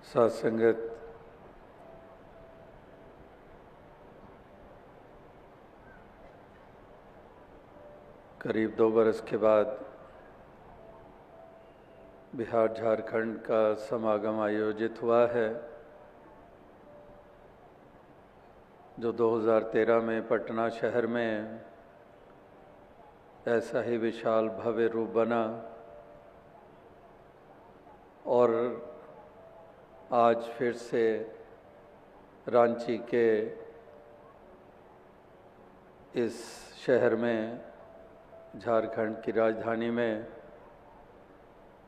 साथ संगत, करीब 2 बरस के बाद बिहार झारखंड का समागम आयोजित हुआ है, जो 2013 में पटना शहर में ऐसा ही विशाल भव्य रूप बना और आज फिर से रांची के इस शहर में, झारखंड की राजधानी में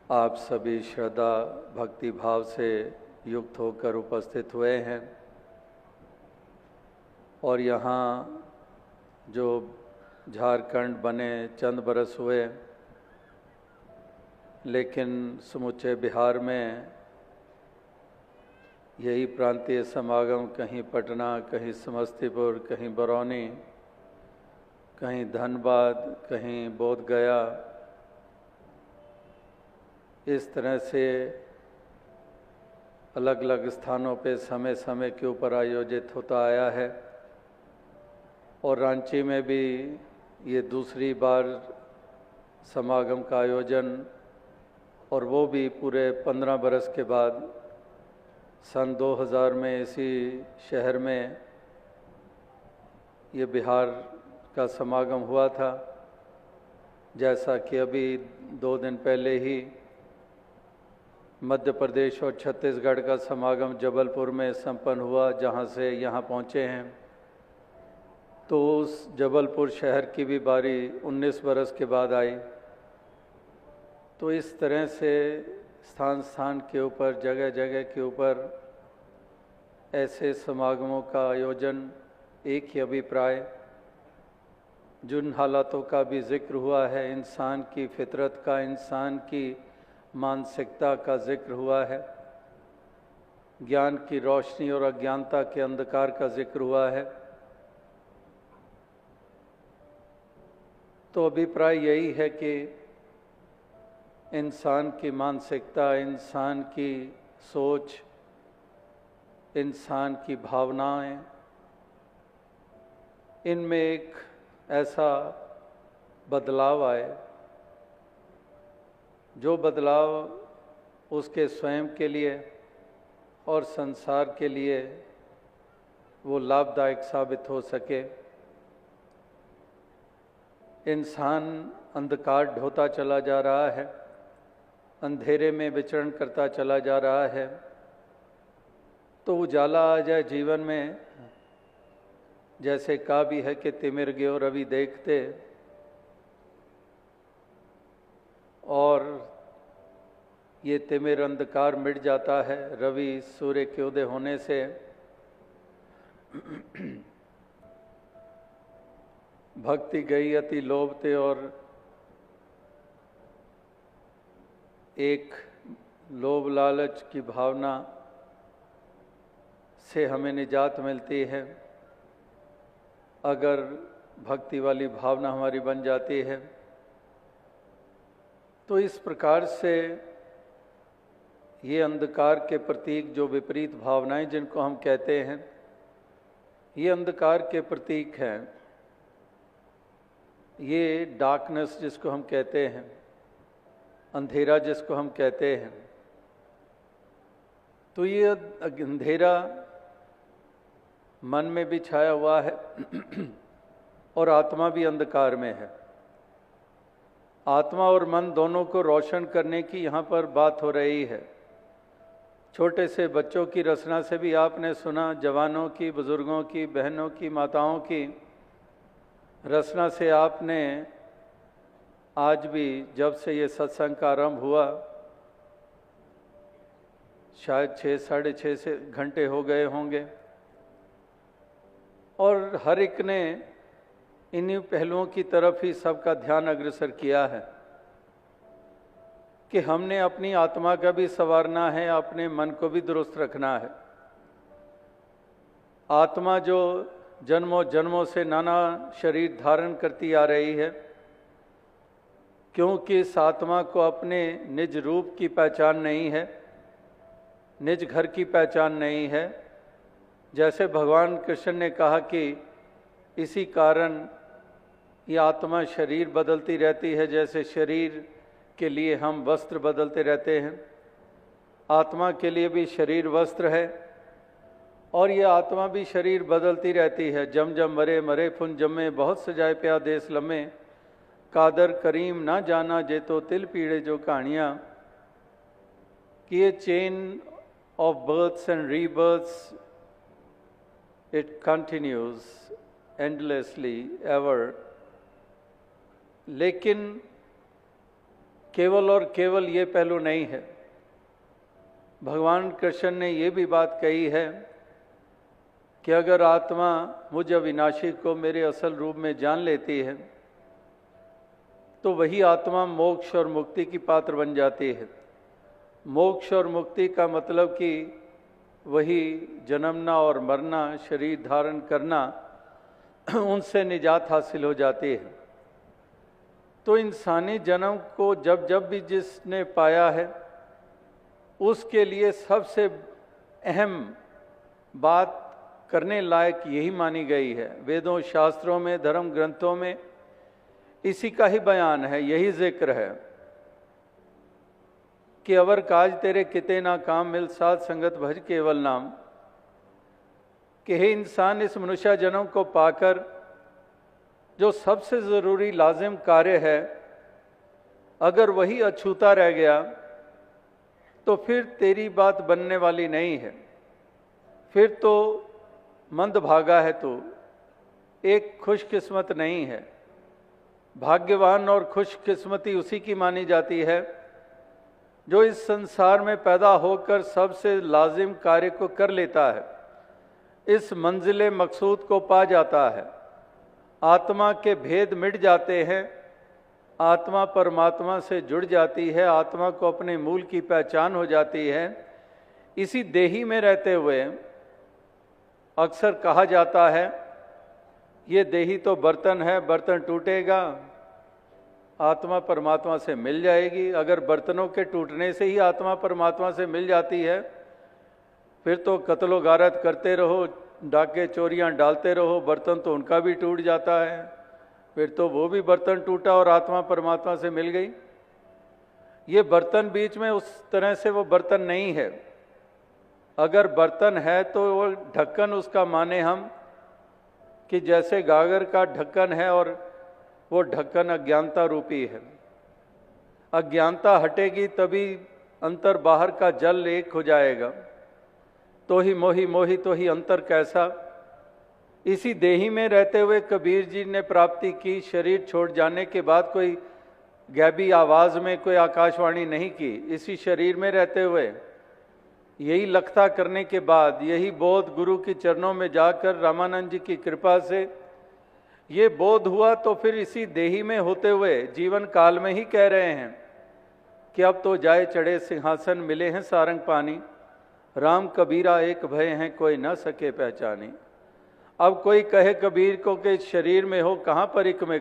आप सभी श्रद्धा भक्ति भाव से युक्त होकर उपस्थित हुए हैं। और यहाँ जो झारखंड बने चंद बरस हुए, लेकिन समुचे बिहार में यही प्रांतीय समागम कहीं पटना, कहीं समस्तीपुर, कहीं बरौनी, कहीं धनबाद, कहीं बोधगया, इस तरह से अलग अलग स्थानों पे समय समय के ऊपर आयोजित होता आया है। और रांची में भी ये दूसरी बार समागम का आयोजन, और वो भी पूरे 15 बरस के बाद सन 2000 में इसी शहर में ये बिहार का समागम हुआ था। जैसा कि अभी 2 दिन पहले ही मध्य प्रदेश और छत्तीसगढ़ का समागम जबलपुर में संपन्न हुआ, जहां से यहाँ पहुँचे हैं, तो उस जबलपुर शहर की भी बारी 19 बरस के बाद आई। तो इस तरह से स्थान स्थान के ऊपर, जगह जगह के ऊपर ऐसे समागमों का आयोजन, एक ही अभिप्राय, जिन हालातों का भी जिक्र हुआ है, इंसान की फितरत का, इंसान की मानसिकता का जिक्र हुआ है, ज्ञान की रोशनी और अज्ञानता के अंधकार का जिक्र हुआ है। तो अभिप्राय यही है कि इंसान की मानसिकता, इंसान की सोच, इंसान की भावनाएं, इनमें एक ऐसा बदलाव आए जो बदलाव उसके स्वयं के लिए और संसार के लिए वो लाभदायक साबित हो सके। इंसान अंधकार ढोता चला जा रहा है, अंधेरे में विचरण करता चला जा रहा है, तो उजाला आ जाए जीवन में। जैसे कहा भी है कि तिमिर गयो रवि देखते, और ये तिमिर अंधकार मिट जाता है रवि सूर्य के उदय होने से। भक्ति गई अति लोभते, और एक लोभ लालच की भावना से हमें निजात मिलती है अगर भक्ति वाली भावना हमारी बन जाती है। तो इस प्रकार से ये अंधकार के प्रतीक, जो विपरीत भावनाएं जिनको हम कहते हैं, ये अंधकार के प्रतीक हैं। ये डार्कनेस जिसको हम कहते हैं, अंधेरा जिसको हम कहते हैं, तो ये अंधेरा मन में भी छाया हुआ है और आत्मा भी अंधकार में है। आत्मा और मन दोनों को रोशन करने की यहाँ पर बात हो रही है। छोटे से बच्चों की रचना से भी आपने सुना, जवानों की, बुजुर्गों की, बहनों की, माताओं की रचना से आपने आज भी, जब से ये सत्संग का आरंभ हुआ, शायद 6 साढ़े 6 से घंटे हो गए होंगे, और हर एक ने इन्हीं पहलुओं की तरफ ही सबका ध्यान अग्रसर किया है कि हमने अपनी आत्मा का भी संवारना है, अपने मन को भी दुरुस्त रखना है। आत्मा जो जन्मों जन्मों से नाना शरीर धारण करती आ रही है, क्योंकि इस आत्मा को अपने निज रूप की पहचान नहीं है, निज घर की पहचान नहीं है। जैसे भगवान कृष्ण ने कहा कि इसी कारण ये आत्मा शरीर बदलती रहती है, जैसे शरीर के लिए हम वस्त्र बदलते रहते हैं, आत्मा के लिए भी शरीर वस्त्र है और ये आत्मा भी शरीर बदलती रहती है। जम जम मरे मरे फुन जमे, बहुत सजाए प्या देश लम्हे, कादर करीम ना जाना जे तो तिल पीड़े जो कहानियाँ, कि ये chain of births and rebirths it continues endlessly ever. लेकिन केवल और केवल ये पहलू नहीं है। भगवान कृष्ण ने ये भी बात कही है कि अगर आत्मा मुझ अविनाशी को मेरे असल रूप में जान लेती है तो वही आत्मा मोक्ष और मुक्ति की पात्र बन जाती है। मोक्ष और मुक्ति का मतलब कि वही जन्मना और मरना, शरीर धारण करना, उनसे निजात हासिल हो जाती है। तो इंसानी जन्म को जब जब भी जिसने पाया है उसके लिए सबसे अहम बात करने लायक यही मानी गई है। वेदों, शास्त्रों में, धर्म ग्रंथों में इसी का ही बयान है, यही जिक्र है कि अवर काज तेरे किते ना काम, मिल साध संगत भज केवल नाम। कि हे इंसान, इस मनुष्य जन्म को पाकर जो सबसे ज़रूरी लाजिम कार्य है, अगर वही अछूता रह गया तो फिर तेरी बात बनने वाली नहीं है। फिर तो मंदभागा है, तू एक खुशकिस्मत नहीं है। भाग्यवान और खुशकिस्मती उसी की मानी जाती है जो इस संसार में पैदा होकर सबसे लाजिम कार्य को कर लेता है, इस मंजिले मकसूद को पा जाता है। आत्मा के भेद मिट जाते हैं, आत्मा परमात्मा से जुड़ जाती है, आत्मा को अपने मूल की पहचान हो जाती है। इसी देही में रहते हुए अक्सर कहा जाता है ये देही तो बर्तन है, बर्तन टूटेगा, आत्मा परमात्मा से मिल जाएगी। अगर बर्तनों के टूटने से ही आत्मा परमात्मा से मिल जाती है फिर तो कत्लो गारत करते रहो, डाके चोरियां डालते रहो, बर्तन तो उनका भी टूट जाता है, फिर तो वो भी बर्तन टूटा और आत्मा परमात्मा से मिल गई। ये बर्तन बीच में उस तरह से वो बर्तन नहीं है। अगर बर्तन है तो वो ढक्कन उसका माने हम कि जैसे गागर का ढक्कन है और वो ढक्कन अज्ञानता रूपी है। अज्ञानता हटेगी तभी अंतर बाहर का जल एक हो जाएगा। तो ही मोही मोही तो ही अंतर कैसा। इसी देही में रहते हुए कबीर जी ने प्राप्ति की। शरीर छोड़ जाने के बाद कोई गैबी आवाज में कोई आकाशवाणी नहीं की। इसी शरीर में रहते हुए यही लखता करने के बाद, यही बोध गुरु के चरणों में जाकर रामानंद जी की कृपा से ये बोध हुआ, तो फिर इसी देही में होते हुए जीवन काल में ही कह रहे हैं कि अब तो जाए चढ़े सिंहासन, मिले हैं सारंग पानी, राम कबीरा एक भय हैं कोई न सके पहचानी। अब कोई कहे कबीर को कि शरीर में हो, कहाँ पर एक में,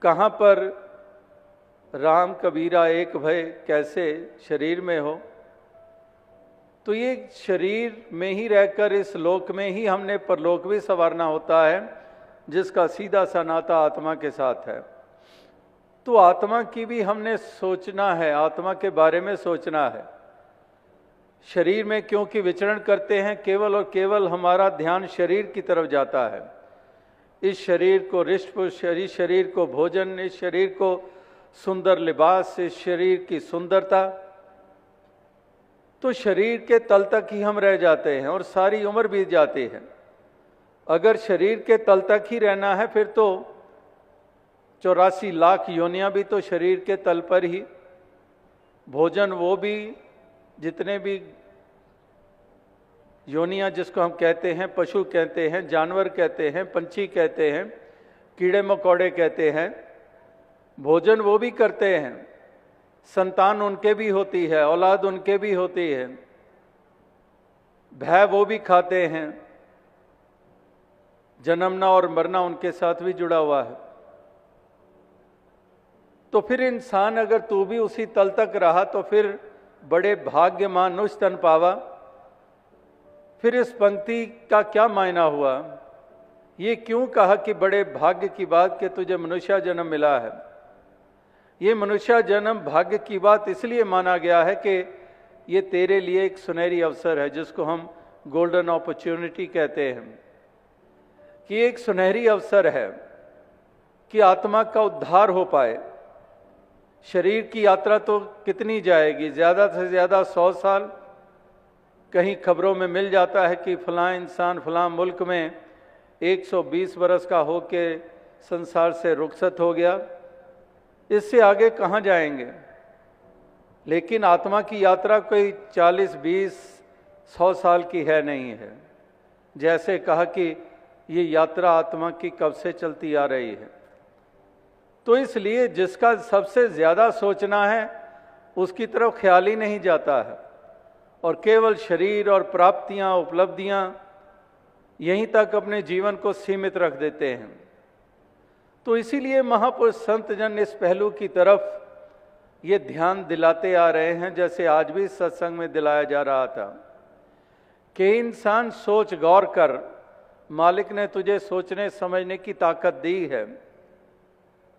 कहाँ पर राम कबीरा एक भय, कैसे शरीर में हो। तो ये शरीर में ही रहकर इस लोक में ही हमने परलोक भी संवारना होता है, जिसका सीधा सा नाता आत्मा के साथ है। तो आत्मा की भी हमने सोचना है, आत्मा के बारे में सोचना है। शरीर में क्योंकि विचरण करते हैं, केवल और केवल हमारा ध्यान शरीर की तरफ जाता है। इस शरीर को रिष्ट, इस शरीर को भोजन, इस शरीर को सुंदर लिबास, इस शरीर की सुंदरता, तो शरीर के तल तक ही हम रह जाते हैं और सारी उम्र बीत जाती है। अगर शरीर के तल तक ही रहना है फिर तो 84 लाख योनियां भी तो शरीर के तल पर ही। भोजन वो भी, जितने भी योनियां जिसको हम कहते हैं, पशु कहते हैं, जानवर कहते हैं, पंछी कहते हैं, कीड़े मकोड़े कहते हैं, भोजन वो भी करते हैं। संतान उनके भी होती है, औलाद उनके भी होती है, भय वो भी खाते हैं, जन्मना और मरना उनके साथ भी जुड़ा हुआ है। तो फिर इंसान, अगर तू भी उसी तल तक रहा तो फिर बड़े भाग्य मानुष तन पावा। फिर इस पंक्ति का क्या मायना हुआ? ये क्यों कहा कि बड़े भाग्य की बात कि तुझे मनुष्य जन्म मिला है? ये मनुष्य जन्म भाग्य की बात इसलिए माना गया है कि ये तेरे लिए एक सुनहरी अवसर है, जिसको हम गोल्डन अपॉर्चुनिटी कहते हैं, कि एक सुनहरी अवसर है कि आत्मा का उद्धार हो पाए। शरीर की यात्रा तो कितनी जाएगी, ज़्यादा से ज़्यादा 100 साल। कहीं खबरों में मिल जाता है कि फलां इंसान फलां मुल्क में 120 बरस का हो के संसार से रुखसत हो गया। इससे आगे कहाँ जाएंगे? लेकिन आत्मा की यात्रा कोई 40, 20, 100 साल की है नहीं है। जैसे कहा कि ये यात्रा आत्मा की कब से चलती आ रही है। तो इसलिए जिसका सबसे ज़्यादा सोचना है उसकी तरफ ख्याल ही नहीं जाता है, और केवल शरीर और प्राप्तियां, उपलब्धियां यहीं तक अपने जीवन को सीमित रख देते हैं। तो इसीलिए महापुरुष संत जन इस पहलू की तरफ ये ध्यान दिलाते आ रहे हैं, जैसे आज भी सत्संग में दिलाया जा रहा था कि इंसान सोच गौर कर, मालिक ने तुझे सोचने समझने की ताकत दी है,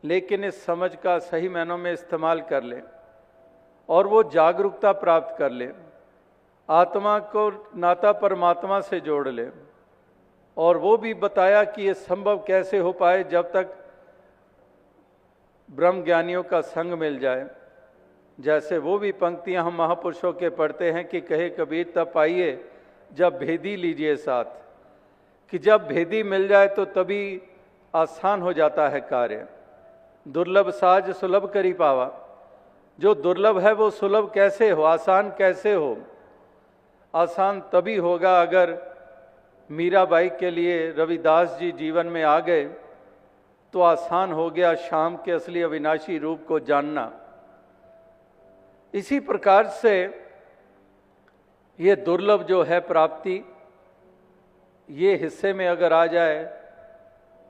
लेकिन इस समझ का सही मायनों में इस्तेमाल कर ले और वो जागरूकता प्राप्त कर ले, आत्मा को नाता परमात्मा से जोड़ ले। और वो भी बताया कि ये संभव कैसे हो पाए, जब तक ब्रह्म ज्ञानियों का संग मिल जाए। जैसे वो भी पंक्तियां हम महापुरुषों के पढ़ते हैं कि कहे कबीर तब पाइए जब भेदी लीजिए साथ, कि जब भेदी मिल जाए तो तभी आसान हो जाता है कार्य। दुर्लभ साज सुलभ करी पावा। जो दुर्लभ है वो सुलभ कैसे हो, आसान कैसे हो? आसान तभी होगा अगर मीराबाई के लिए रविदास जी जीवन में आ गए तो आसान हो गया शाम के असली अविनाशी रूप को जानना। इसी प्रकार से ये दुर्लभ जो है प्राप्ति, ये हिस्से में अगर आ जाए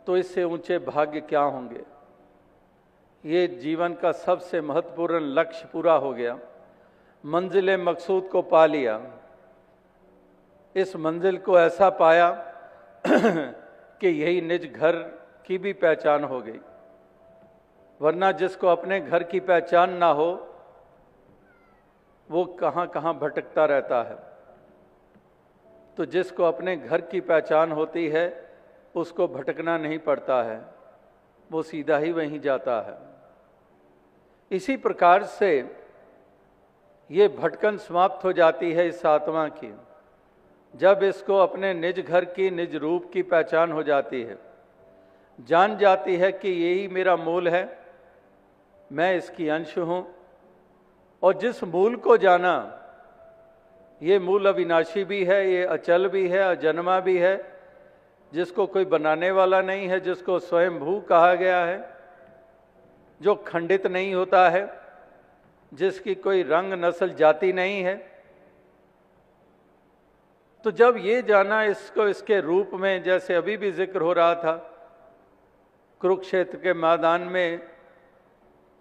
तो इससे ऊंचे भाग्य क्या होंगे। ये जीवन का सबसे महत्वपूर्ण लक्ष्य पूरा हो गया, मंजिल मकसूद को पा लिया। इस मंजिल को ऐसा पाया कि यही निज घर की भी पहचान हो गई। वरना जिसको अपने घर की पहचान ना हो वो कहाँ कहाँ भटकता रहता है। तो जिसको अपने घर की पहचान होती है उसको भटकना नहीं पड़ता है, वो सीधा ही वहीं जाता है। इसी प्रकार से ये भटकन समाप्त हो जाती है इस आत्मा की, जब इसको अपने निज घर की, निज रूप की पहचान हो जाती है। जान जाती है कि यही मेरा मूल है, मैं इसकी अंश हूँ। और जिस मूल को जाना, ये मूल अविनाशी भी है, ये अचल भी है, अजन्मा भी है, जिसको कोई बनाने वाला नहीं है, जिसको स्वयंभू कहा गया है, जो खंडित नहीं होता है, जिसकी कोई रंग नस्ल जाति नहीं है। तो जब ये जाना इसको इसके रूप में, जैसे अभी भी जिक्र हो रहा था, कुरुक्षेत्र के मैदान में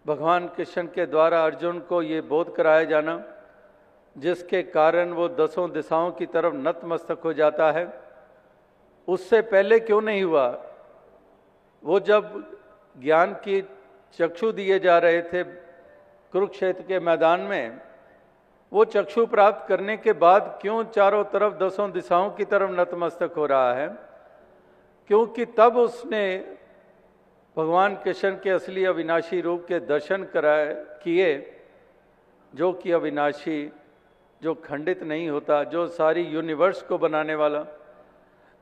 भगवान कृष्ण के द्वारा अर्जुन को ये बोध कराया जाना, जिसके कारण वो 10 दिशाओं की तरफ नतमस्तक हो जाता है, उससे पहले क्यों नहीं हुआ? वो जब ज्ञान की चक्षु दिए जा रहे थे कुरुक्षेत्र के मैदान में, वो चक्षु प्राप्त करने के बाद क्यों चारों तरफ 10 दिशाओं की तरफ नतमस्तक हो रहा है? क्योंकि तब उसने भगवान कृष्ण के असली अविनाशी रूप के दर्शन किए, जो कि अविनाशी, जो खंडित नहीं होता, जो सारी यूनिवर्स को बनाने वाला,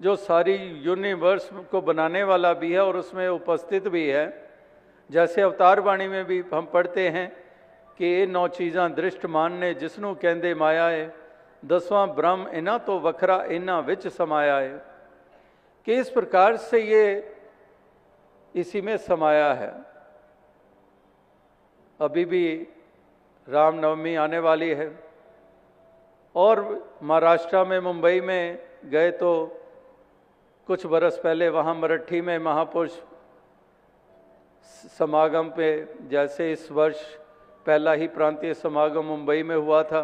जो सारी यूनिवर्स को बनाने वाला भी है और उसमें उपस्थित भी है। जैसे अवतार वाणी में भी हम पढ़ते हैं कि ये 9 चीज़ां दृष्ट मानने जिसनों कहंदे माया है, 10वां ब्रह्म इना तो वखरा इना विच समाया है। कि इस प्रकार से ये इसी में समाया है। अभी भी रामनवमी आने वाली है और महाराष्ट्र में मुंबई में गए तो कुछ बरस पहले वहाँ मराठी में महापुरुष समागम पे, जैसे इस वर्ष पहला ही प्रांतीय समागम मुंबई में हुआ था।